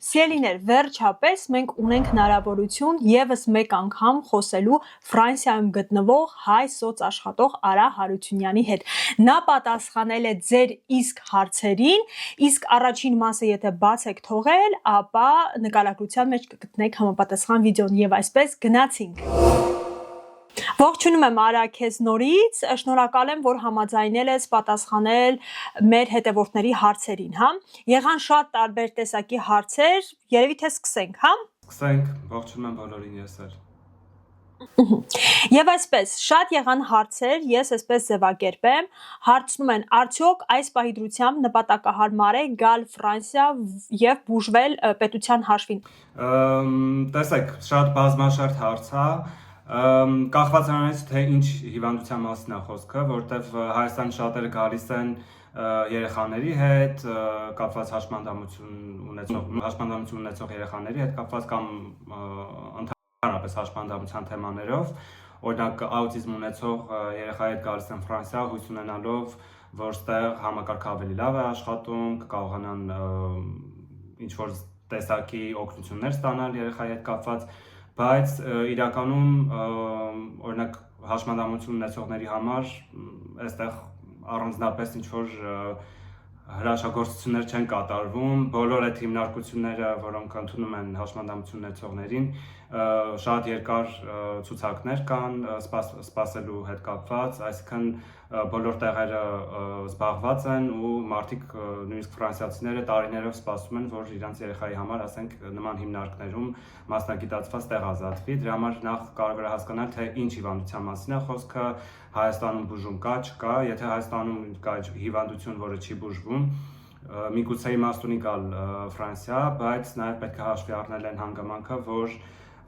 Սիրելիներ, վերջապես մենք ունենք հնարավորություն եւս մեկ անգամ խոսելու Ֆրանսիայում գտնվող հայ սոցաշխատող Արա Հարությունյանի հետ։ Նա պատասխանել է ձեր իսկ հարցերին, իսկ առաջին մասը եթե բաց եք թողել, ապա նկարագրության մեջ կգտնեք համապատասխան վիդեոն եւ այսպես գնացինք։ Ողջունում եմ Արա քեզ նորից, շնորհակալ եմ, որ համաձայնել ես պատասխանել մեր հետևորդների հարցերին, հա։ Եղան շատ տարբեր տեսակի հարցեր, երևի թե սկսենք, հա։ Սկսենք, ողջունում եմ բոլորին ես էլ։ Եվ այսպես, շատ եղան հարցեր, ես այսպես ձևակերպեմ, հարցնում են, արդյոք այս պահի դրությամբ նպատակահարմար է գալ Ֆրանսիա եւ բուժվել պետության հաշվին։ Տեսեք, շատ բազմաշերտ հարց է։ Կախված նրանից թե ինչ հիվանդության մասին է խոսքը, որտեվ Հայաստան շատերը գալիս են երեխաների հետ, կապված հաշմանդամություն ունեցող երեխաների հետ կապված կամ ընդհանրապես հաշմանդամության թեմաներով, օրինակ աուտիզմ ունեցող երեխայի հետ գալիս են Ֆրանսիա, հույս ունենալով, որ ստեղ համակարգը ավելի լավ է աշխատում, կկարողանան ինչ-որ տեսակի օգնություններ ստանալ երեխայի հետ կապված, բայց իրականում օրինակ հաշմանդամություն ունեցողների համար այստեղ առանձնապես ինչ-որ հրաշագործություններ չեն կատարվում, բոլոր այդ հիմնարկությունները, որոնք ընդունում են հաշմանդամություն ունեցողներին, շատ երկար ցուցակներ կան սպասելու հետ կապված, այսինքն բոլոր տեղերը զբաղված են ու մարդիկ նույնիսկ ֆրանսիացիները տարիներով սպասում են, որ իրենց երեխայի համար, ասենք, նման հիմնարկներում մասնագիտացված տեղ ազատվի, դրա համար նախ կարևոր է հասկանալ, թե ինչ հիվանդության մասին է խոսքը, Հայաստանում բուժում կա, չկա, եթե Հայաստանում կա հիվանդություն, որը չի բուժվում, միգուցե իմաստ ունի գալ Ֆրանսիա, բայց նաև պետք է հաշվի առնել այն հանգամանքը, որ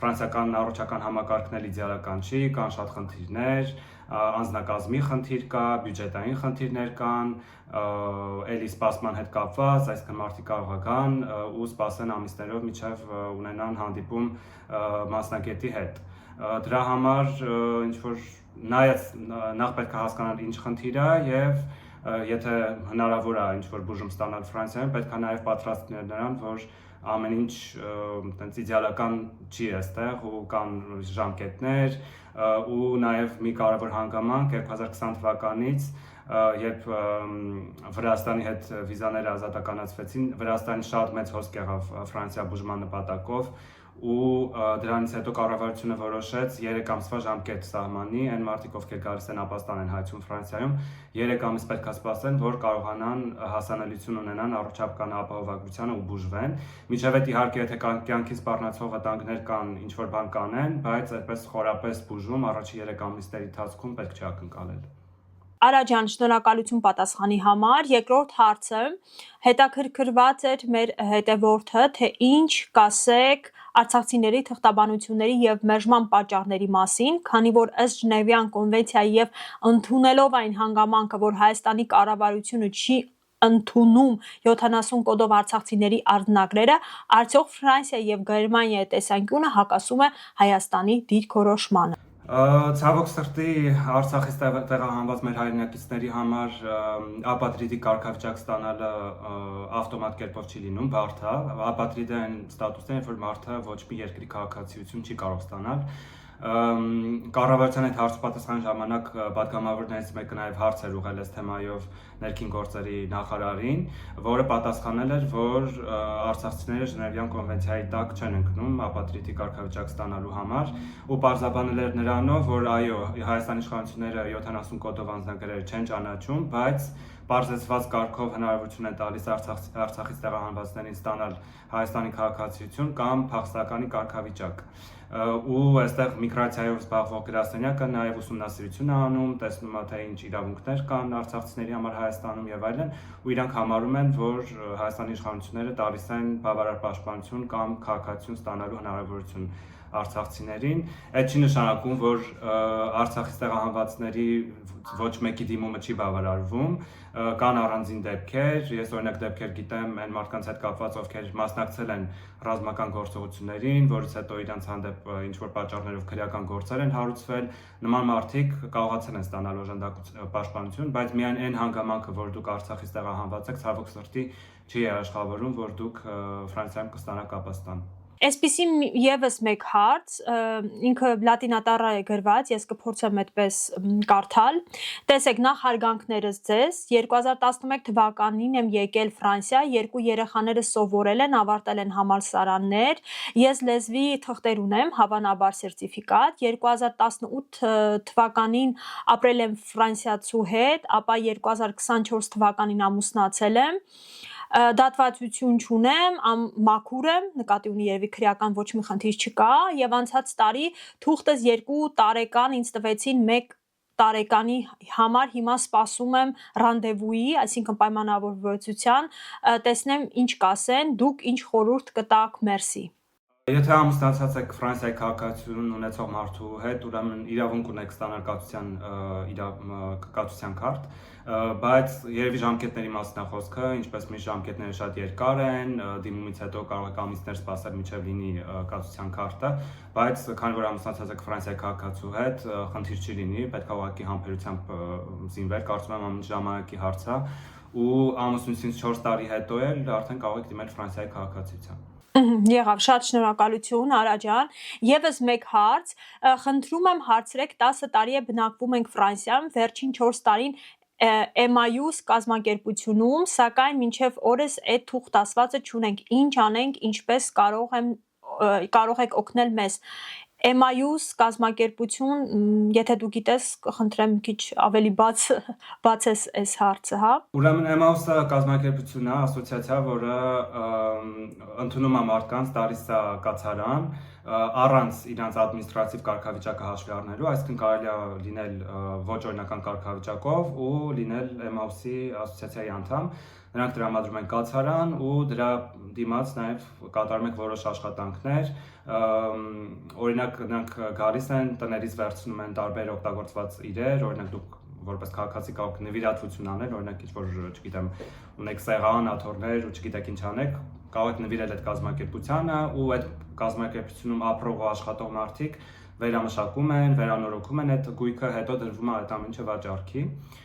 ֆրանսիական առողջական համակարգն էլ իդեալական չի, կան շատ խնդիրներ, անձնակազմի խնդիր կա, բյուջետային խնդիրներ կան, էլի սպասման հետ կապված, այսինքն մարդիկ կարող է գան ու սպասեն ամիսներով մինչև ունենան հանդիպում մասնագետի հետ։ Դրա համար ինչ-որ նախ պետք է հասկանալ ինչ խնդիր է եւ եթե հնարավոր է ինչ-որ բուժում ստանալ Ֆրանսիայում, պետք է նաև պատրաստ լինել նրան, որ ամեն ինչ այտենց իդեալական չի այստեղ ու կան ժամկետներ ու նաև մի կարևոր հանգամանք 2020 թվականից երբ Վրաստանի հետ վիզաները ազատականացվեցին, Վրաստանը շատ մեծ հոսք եղավ Ֆրանսիա բուժման նպատակով ու դրանից հետո կառավարությունը որոշեց 3 ամսվա ժամկետ սահմանի այն մարդիկ, ովքեր գալիս են ապաստան են հայցում Ֆրանսիայում, 3 ամիս պետք է սպասեն, որ կարողանան հասանելիություն ունենան առողջական ապահովագրությանը ու բուժվեն։ Մինչև այդ իհարկե եթե կյանքին սպառնացող վտանգներ կան, ինչ որ բան կանեն, բայց այդպես խորապես բուժում առաջի 3 ամիսների ընթացքում պետք չի ակնկալել։ Արա ջան, շնորհակալություն պատասխանի համար։ Երկրորդ հարցը հետաքրքրված էր մեր հետևորդը, թե ինչ կասեք արցախցիների թղթաբանությունների եւ մերժման պատճառների մասին, քանի որ ըստ Ժնևյան կոնվենցիայի եւ ընդունելով այն հանգամանքը, որ Հայաստանի կառավարությունը չի ընդունում 70 կոդով արցախցիների արձանագրերը, արդյոք Ֆրանսիա եւ Գերմանիայի տեսանկյունը հակասում է Հայաստանի դիրքորոշմանը։ Ցավոք սրտի Արցախից տեղահանված մեր հայրենակիցների համար ապատրիդի կարգավիճակ ստանալը ավտոմատ կերպով չի լինում, բարդ է։ Ապատրիդը այն ստատուսն է, որ մարդը ոչ մի երկրի քաղաքացիություն չի կարող ստանալ։ Կառավարության այդ հարց պատասխանի ժամանակ պատգամավորներից մեկը նաև հարց էր ուղղել այս թեմայով ներքին գործերի նախարարին, որը պատասխանել էր, որ արցախցիները Ժնևյան կոնվենցիայի տակ չեն ընկնում ապատրիդի կարգավիճակ ստանալու համար ու պարզաբանել էր նրանով, որ այո, Հայաստանի իշխանությունները 70 կոդով անձնագրերը չեն ճանաչում, բայց պարզեցված կարգով հնարավորություն է տալիս Արցախից տեղահանվածներին ստանալ Հայաստանի քաղաքացիություն կամ փախստականի կարգավիճակ։ Ու այստեղ միգրացիայով զբաղվող գրասենյակը նաև ուսումնասիրություն է անում, տեսնում է թե ինչ իրավունքներ կան արցախցիների համար Հայաստանում եւ այլն, ու իրանք համարում են, որ Հայաստանի իշխանությունները տալիս են բավարար պաշտպանություն կամ քաղաքացիություն ստանալու հնարավորություն արցախցիներին, այդ չի նշանակում, որ Արցախից տեղահանվածների ոչ մեկի դիմումը չի բավարարվում, կան առանձին դեպքեր, ես օրինակ դեպքեր գիտեմ այն մարդկանց հետ կապված, ովքեր մասնակցել են ռազմական գործողություններին, որից հետո իրենց հանդեպ ինչ-որ պատճառներով քրեական գործեր են հարուցվել, նման մարդիկ կարողացել են ստանալ օժանդակություն պաշտպանություն, բայց միայն այն հանգամանքը, որ դուք Արցախից տեղահանված եք, ցավոք սրտի չի երաշխավորում, որ դուք Ֆրանսիայում կստանաք ապաստան։ Այսպիսի եւս մեկ հարց, ինքը լատինատառա է գրված, ես կփորձեմ այդպես կարդալ։ Տեսեք, նախ հարգանքներս ձեզ, 2011 թվականին եմ եկել Ֆրանսիա, երկու երեխաները սովորել են, ավարտել են համալսարաններ, ես լեզվի թղթեր ունեմ, հավանաբար սերտիֆիկատ, 2018 թվականին ապրել եմ ֆրանսիացու հետ, ապա 2024 թվականին ամուսնացել եմ, դատվածություն չունեմ, մաքուր եմ, նկատի ունի երևի քրեական ոչ մի խնդիր չկա, եւ անցած տարի թուղթս 2 տարեկան ինձ տվեցին 1 տարեկանի համար, հիմա սպասում եմ ռանդևուի, այսինքն պայմանավորվածության, տեսնեմ ինչ կասեն, դուք ինչ խորհուրդ կտաք, մերսի։ Եթե ամուսնացած եք Ֆրանսիայի քաղաքացիություն ունեցող մարդու հետ, ուրեմն իրավունք ունեք ստանալ կացության քարտ, բայց երևի ժամկետների մասն է խոսքը, ինչպես միշտ ժամկետները շատ երկար են, դիմումից հետո կարող եք ամիսներ սպասել մինչև լինի կացության քարտը, բայց քանի որ ամուսնացած եք Ֆրանսիայի քաղաքացու հետ, խնդիր չի լինի, պետք է ուղղակի համբերությամբ զինվել, կարծում եմ ամեն ժամանակի հարց է, ու ամուսնությունից 4 տարի հետո էլ արդեն կարող եք դիմել Ֆրանսիայի քաղաքացիության։ Եղավ, շատ շնորհակալություն Արա ջան, եւս մեկ հարց, խնդրում եմ հարցրեք, 10 տարի է բնակվում ենք Ֆրանսիայում, վերջին 4 տարին Emmaüs կազմակերպությունում, սակայն մինչև օրս այդ թուղթ ասվածը չունենք, ինչ անենք, ինչպես կարող եք օգնել մեզ։ Emmaüs կազմակերպություն, եթե դու գիտես, կխնդրեմ քիչ ավելի բացես այս հարցը, հա։ Ուրեմն Emmaüs-ը կազմակերպություն է, ասոցիացիա, որը ընդունում է մարդկանց տարիսա կացարան, առանց իրանց ադմինիստրատիվ կարգավիճակը հաշվի առնելու, այսինքն կարելի է լինել ոչ օրինական կարգավիճակով ու լինել Emmaüs-ի ասոցիացիայի անդամ, նրանք տրամադրում են կացարան ու դրա դիմաց նաև կատարում են որոշ աշխատանքներ, օրինակ նրանք գալիս են, տներից վերցնում են տարբեր օգտագործված իրեր, օրինակ դուք որպես քաղաքացի կարող եք նվիրատվություն անել, օրինակ ինչ-որ, չգիտեմ, ունեք սեղան, աթոռներ ու չգիտեք ինչ անեք, կարող եք նվիրել այդ կազմակերպությանը ու այդ կազմակերպությունում ապրող ու աշխատող մարդիկ վերամշակում են, վերանորոգում են այդ գույքը, հետո դրվում է այդ ամեն ինչը վաճառքի։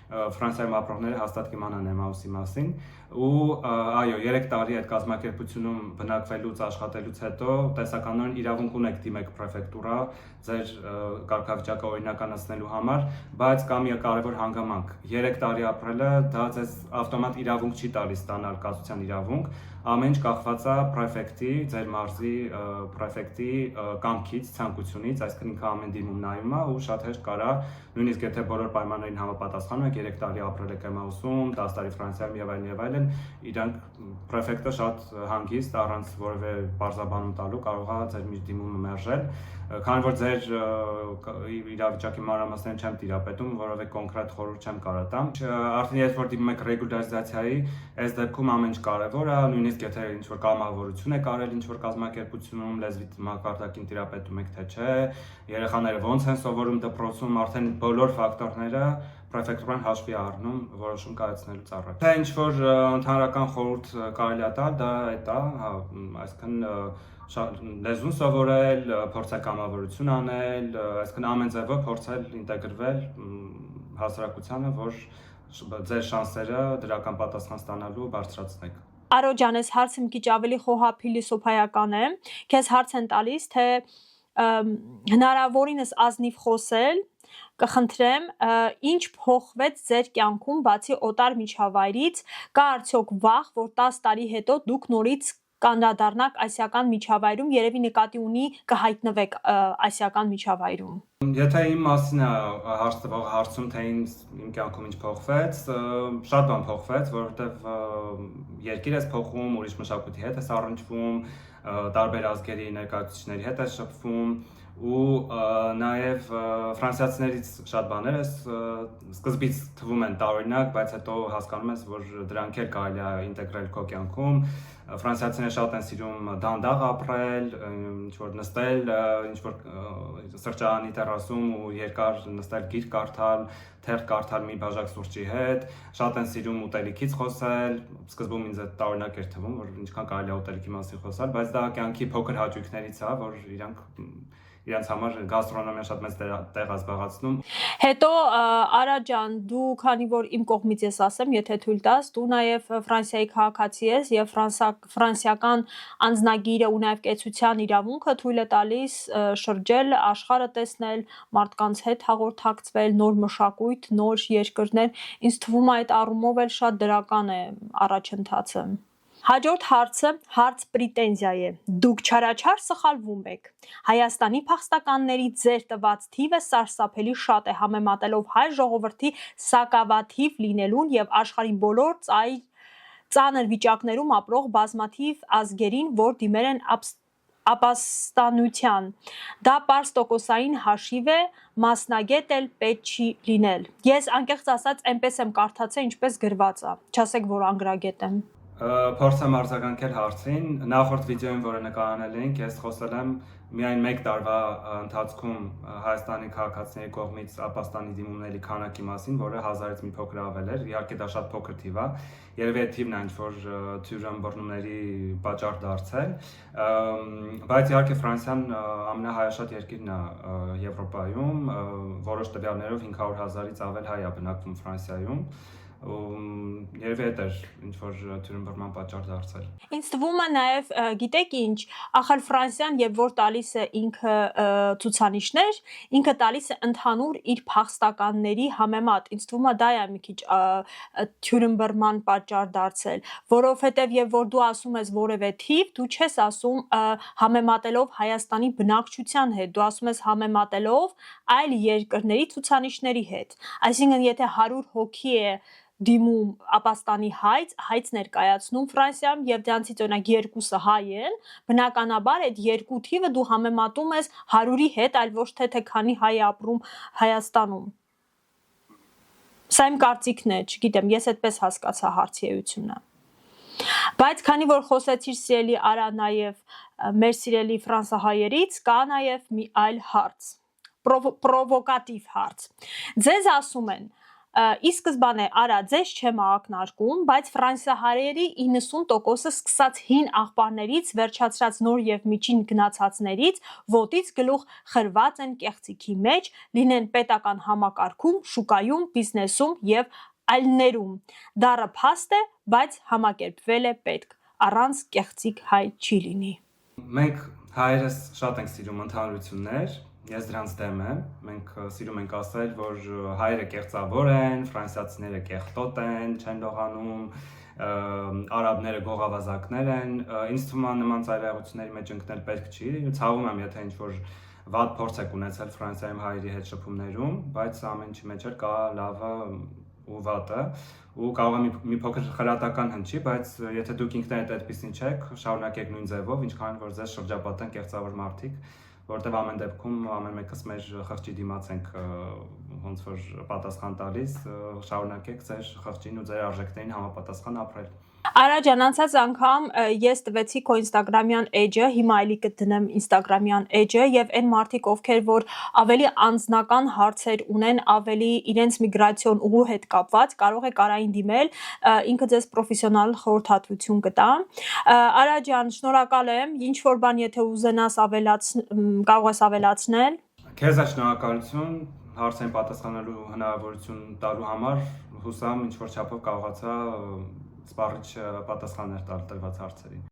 Ֆրանսիայում ապրողները հաստատ կիմանան Emmaüs-ի մասին ու այո, 3 տարի այդ կազմակերպությունում բնակվելուց, աշխատելուց հետո տեսականորեն իրավունք ունեք դիմեք պրեֆեկտուրա ձեր կարգավիճակը օրինականացնելու համար, բայց կա մի կարևոր հանգամանք։ 3 տարի ապրելը դա ձեզ ավտոմատ իրավունք չի տալիս ստանալ կացության իրավունք, ամեն ինչ կախված է պրեֆեկտի, ձեր մարզի պրեֆեկտի կամքից, ցանկությունից, այսինքն ինքը ամեն դիմում նայում է ու շատ հեշտ կարա, նույնիսկ եթե բոլոր պայմաններին համապատասխանում եք, 3 տարի ապրել եք Emmaüs-ում, 10 տարի Ֆրանսիայում եւ այլն, իրանք պրեֆեկտը շատ հանգիստ առանց որևէ բարձրաբանում տալու կարող է ձեր դիմումը մերժել, քանի որ ձեր իրավիճակի մանրամասներն չեմ տիրապետում, որովե կոնկրետ խորհուրդ չեմ կարող տամ։ Արդեն երբ որ դիմում եք ռեգուլարիզացիայի, այս դեպքում ամեն ինչ կարևոր է, նույնիսկ եթե ինչ-որ կամավորություն եք արել ինչ-որ կազմակերպությունում, լեզվի մակարդակին տիրապետում եք թե չէ, երեխաները ոնց են սովորում դպրոցում, արդեն բոլոր ֆակտորները պրեֆեկտուրան հաշվի առնում որոշում կայացնելուց առաջ։ Թե ինչ-որ ընդհանրական խորհուրդ կարելի է տալ, դա այդ է, հա, այսինքն լեզուն սովորել, փորձել կամավորություն անել, այսինքն ամեն ձևով փորձել ինտեգրվել հասարակությանը, որ ձեր շանսերը դրական պատասխան ստանալու բարձրացնեք։ Արո ջան, այս հարցը մի քիչ ավելի խոհափիլիսոփայական է։ Քեզ հարց են տալիս, թե հնարավորինս ազնիվ խոսել, կխնդրեմ, ինչ փոխվեց ձեր կյանքում բացի օտար միջավայրից, կա արդյոք վախ, որ 10 տարի հետո դուք նորից կանդրադառնաք ասիական միջավայրում, երևի նկատի ունի կհայտնվեք ասիական միջավայրում։ Եթե իմ մասին է հարց տվողը հարցում, թե իմ կյանքում ինչ փոխվեց, շատ բան փոխվեց, որովհետև երկիր ես փոխում, ուրիշ մշակույթի հետ ես առնչվում, տարբեր ազգերի ներկայացուցիչների հետ ես շփվում, ու նաև ֆրանսիացիներից շատ բաներ սկզբից թվում են տարօրինակ, բայց հետո հասկանում ես, որ դրանք էլ կարելի է ինտեգրել քո կյանքում։ Ֆրանսիացիները շատ են սիրում դանդաղ ապրել, ինչ-որ նստել, ինչ-որ սրճարանի տերասում ու երկար նստել գիրք կարդալ, թերթ կարդալ մի բաժակ սուրճի հետ, շատ են սիրում ուտելիքից խոսել, սկզբում ինձ այդ տարօրինակ էր թվում, որ ինչքան կարելի է ուտելիքի մասին խոսալ, բայց դա կյանքի փոքր հաճույքներից է, որ իրանց համար գաստրոնոմիան շատ մեծ տեղ է զբաղեցնում։ Հետո Արա ջան, դու քանի որ իմ կողմից ես ասեմ, եթե թույլ տաս, դու նաև Ֆրանսիայի քաղաքացի ես եւ ֆրանսիական անձնագիրը ու նաև կեցության իրավունքը թույլ է տալիս շրջել, աշխարհը տեսնել, մարդկանց հետ հաղորդակցվել, նոր մշակույթ, նոր երկրներ։ Ինձ թվում է այդ առումով էլ շատ դրական է առաջընթացը։ Հաջորդ հարցը հարց պրետենզիա է։ Դուք չարաչար սխալվում եք։ Հայաստանի փախստականների ձեր տված թիվը սարսափելի շատ է համեմատելով հայ ժողովրդի սակավաթիվ լինելուն եւ աշխարհի բոլոր ծանր վիճակներում ապրող բազմաթիվ ազգերին, որ դիմել են ապաստանության։ Դա պարզ տոկոսային հաշիվ է, մասնագետ էլ պետք չի լինել։ Ես անկեղծ ասած այնպես եմ կարդացել, ինչպես գրված է։ Չասեք, որ անգրագետ եմ։ Փորձեմ արձագանքել հարցին։ Նախորդ վիդեոյին, որը նկարանել էինք, ես խոսել եմ միայն 1 տարվա ընթացքում Հայաստանի քաղաքացիների կողմից ապաստանի դիմումների քանակի մասին, որը 1000-ից մի փոքր ավել էր։ Իհարկե դա շատ փոքր թիվ է։ Երևի այդ թիվն է ինչ-որ թյուրըմբռնումների պատճառ դարձել, բայց իհարկե Ֆրանսիան ամենահայաշատ երկիրն է Եվրոպայում, որոշ տվյալներով 500,000-ից ավել հայ է բնակվում Ֆրանսիայում։ Երևի այդ էր ինչ-որ թյուրըմբռնման պատճառ դարձել։ Ինձ թվում է նաև, գիտեք ինչ, ախր Ֆրանսիան երբ որ տալիս է ինքը ցուցանիշներ, ինքը տալիս է ընդհանուր իր փախստականների համեմատ։ Ինձ թվում է դա է մի քիչ թյուրըմբռնման պատճառ դարձել, որովհետև երբ որ դու ասում ես որևէ թիվ, դու չես ասում համեմատելով Հայաստանի բնակչության հետ, դու ասում ես համեմատելով այլ երկրների ցուցանիշների հետ։ Այսինքն, եթե 100 հոգի է դիմում ապաստանի հայց ներկայացնում Ֆրանսիայում եւ դրանցից օրինակ 2-ը հայ են, բնականաբար այդ 2 թիվը դու համեմատում ես 100-ի հետ, այլ ոչ թե քանի հայ է ապրում Հայաստանում։ Սա իմ կարծիքն է, չգիտեմ, ես այդպես հասկացա հարցի էությունը։ Բայց քանի որ խոսեցիր սիրելի Արա նաև մեր սիրելի ֆրանսահայերից, կա նաև մի այլ հարց, պրովոկատիվ հարց։ Ձեզ ասում են, ի սկզբանե Արա, ձեզ չեմ ակնարկում, բայց ֆրանսիահայերի 90%-ը սկսած հին աղբարներից, վերջացրած նոր եւ միջին գնացածներից, ոտից գլուխ խրված են կեղծիքի մեջ, լինեն պետական համակարգում, շուկայում, բիզնեսում եւ այլներում։ Դառը փաստ է, բայց համակերպվել է պետք։ Առանց կեղծիք հայ չի լինի։ Մենք հայերս շատ ենք սիրում ընդհանրություններ, ես դրանց դեմ եմ։ Մենք սիրում ենք ասել, որ հայերը կեղծավոր են, ֆրանսիացիները կեղտոտ են, չեն լողանում, արաբները գողավազակներ են։ Ինձ թվում է նման ծայրահեղությունների մեջ ընկնել պետք չի։ Ցավում եմ, եթե ինչ-որ վատ փորձ եք ունեցել Ֆրանսիայում հայերի հետ շփումներում, բայց ամեն ինչի մեջ էլ կա լավը ու վատը, ու կարող է մի փոքր խրատական հնչի, բայց եթե դուք ինքներդ այդպեսին չեք, շարունակեք նույն ձևով, ինչքան որ ձեզ շրջապատեն կեղծավոր մարդիկ, որտեղ ամեն դեպքում ամեն մեկս մեր խղճի դիմաց ենք ոնց որ պատասխան տալիս, շարունակեք ձեր խղճին ու ձեր արժեքներին համապատասխան ապրել։ Արա ջան, անցած անգամ ես տվեցի քո ինստագրամյան էջը, հիմա էլի կդնեմ ինստագրամյան էջը եւ այն մարդիկ, ովքեր որ ավելի անձնական հարցեր ունեն, ավելի իրենց միգրացիոն ուղու հետ կապված, կարող եք Արային դիմել, ինքը ձեզ պրոֆեսիոնալ խորհրդատվություն կտա։ Արա ջան, շնորհակալ եմ, ինչ որ բան եթե ուզենաս կարող ես ավելացնել։ Քեզ շնորհակալություն հարցին պատասխանելու հնարավորություն տալու համար, հուսամ ինչ որ չափով կարողացա սպառիչ պատասխաններ տալ տրված հարցերին։